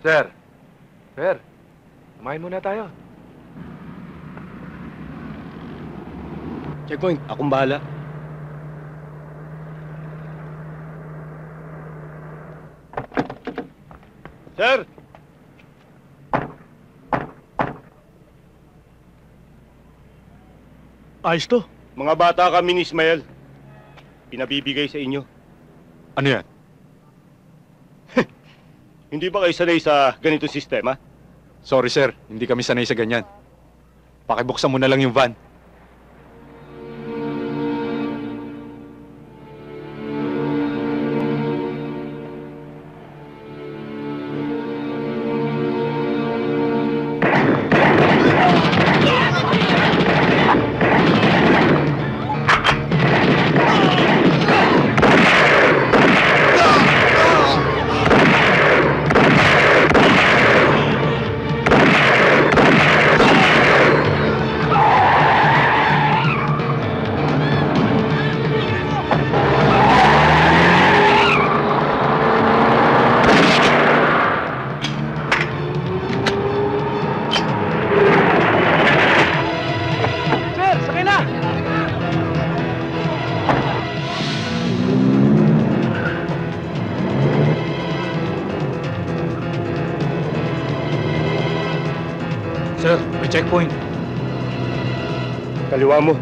Sir. Sir. Kumain muna tayo. Checkpoint, akong bahala. Sir! Ayos to. Mga bata kami ni Ismael. Pinabibigay sa inyo. Ano yan? Hindi ba kayo sanay sa ganitong sistema? Sorry, sir. Hindi kami sanay sa ganyan. Pakibuksan mo na lang yung van. Sir, may checkpoint. Kaliwa mo.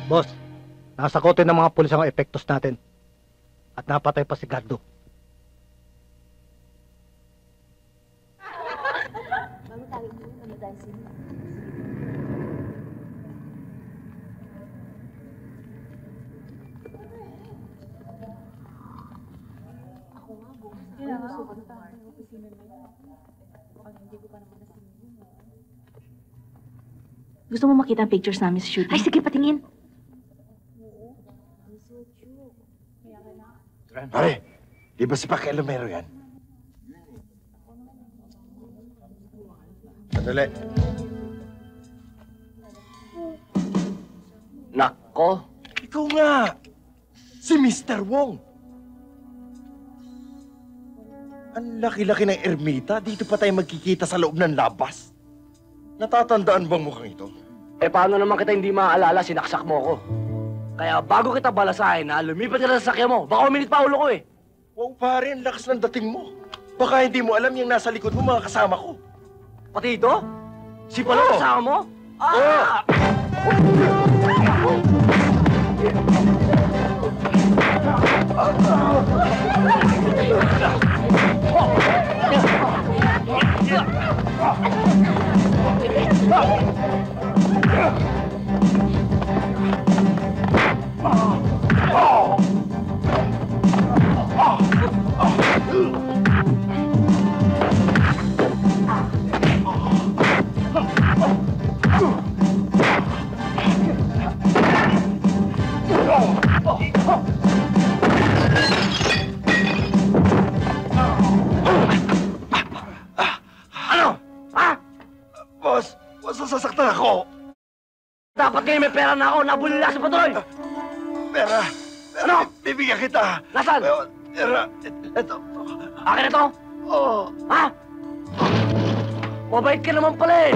Boss, nasa kote ng mga pulis ang epektos natin. At napatay pa si Gardo. Gusto mo makita ang pictures namin sa shooting? Ay, sige, patingin. Pare, di ba si Pakialamero yan? Sandali. Nako. Ikaw nga! Si Mr. Wong! Ang laki-laki ng ermita, dito pa tayo magkikita sa loob ng labas. Natatandaan bang mukhang ito? Eh, paano naman kita hindi maaalala, sinaksak mo ko? Kaya bago kita balasahin, lumipat ka na sa sakya mo. Baka uminit pa ulo ko eh. Wow, pare, ang lakas ng dating mo. Baka hindi mo alam yung nasa likod mo, mga kasama ko. Pati ito? Si pala kasama mo? Ah! Sasaktan ako! Dapat ngayon may pera na ako, nabulila sa patrol! Pera! Ano? Bibigyan kita! Nasaan? Pera! Ito! Akin na to? Oo! Ha? Mabait ka naman pala eh!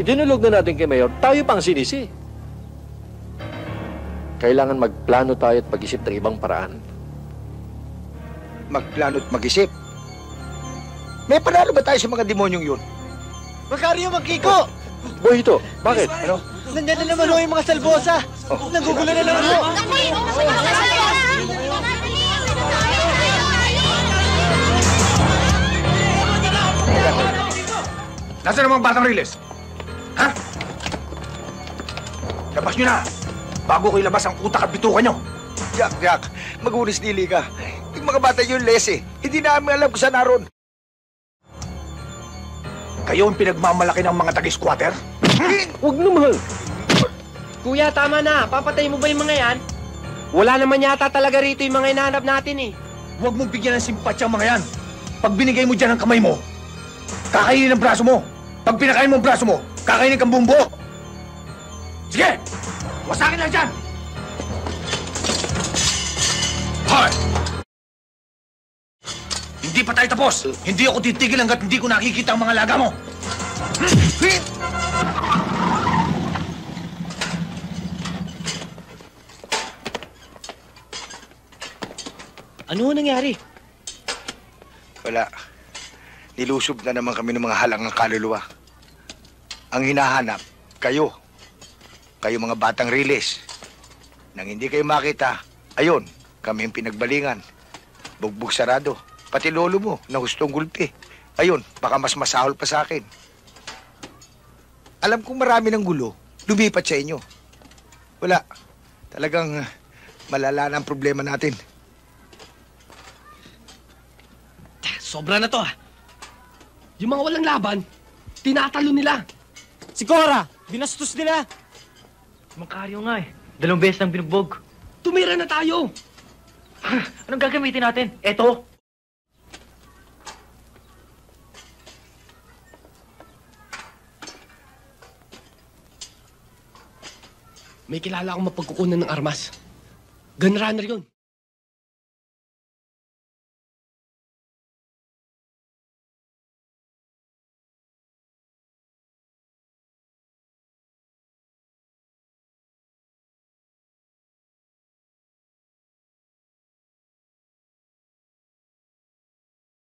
Idinulog na natin kay Mayor, tayo pang sinisi. Kailangan magplano tayo at pag-isip ng ibang paraan. magplano at mag-isip. May panalo ba tayo sa mga demonyong yun? Makaryo, magkiko! Boy, ito. Bakit? Ano? Nandiyan na naman ho yung mga salbosa. Nagugulo na naman ho. Nasaan namang batang riles? Ha? Labas nyo na! Bago ko ilabas ang utak at bituka nyo! Jack, mag-unis dili ka. Yung mga bata yun, les Hindi namin alam kung saan naroon. Kayo ang pinagmamalaki ng mga taga-squatter? Huwag naman. Kuya, tama na. Papatay mo ba yung mga yan? Wala naman yata talaga rito yung mga hinahanap natin eh. Huwag mong bigyan ng simpatsya ang mga yan. Pag binigay mo dyan ang kamay mo, kakainin ang braso mo. Pag pinakain mo ang braso mo, kakainin kang buong buo. Sige! Wasakin lang dyan! Hoy! Hindi pa tayo tapos. Hindi ako titigil hanggat hindi ko nakikita ang mga laga mo. Ano nangyari? Wala. Nilusob na naman kami ng mga halangang kaluluwa. Ang hinahanap, kayo. Kayo mga batang riles. Nang hindi kayo makita, ayun, kami yung pinagbalingan. Bugbog sarado. Pati lolo mo, na hustong gulpi. Ayun, baka mas masahol pa sa akin. Alam kong marami ng gulo, lumipat sa inyo. Wala. Talagang malala na ang problema natin. Sobra na to ah. Yung mga walang laban, tinatalo nila. Si Cora, binastos nila. Makaryo nga eh. 2 beses nang binugbog. Tumira na tayo. Anong gagamitin natin? Eto. May kilala akong mapagkukunan ng armas. Gunrunner yun.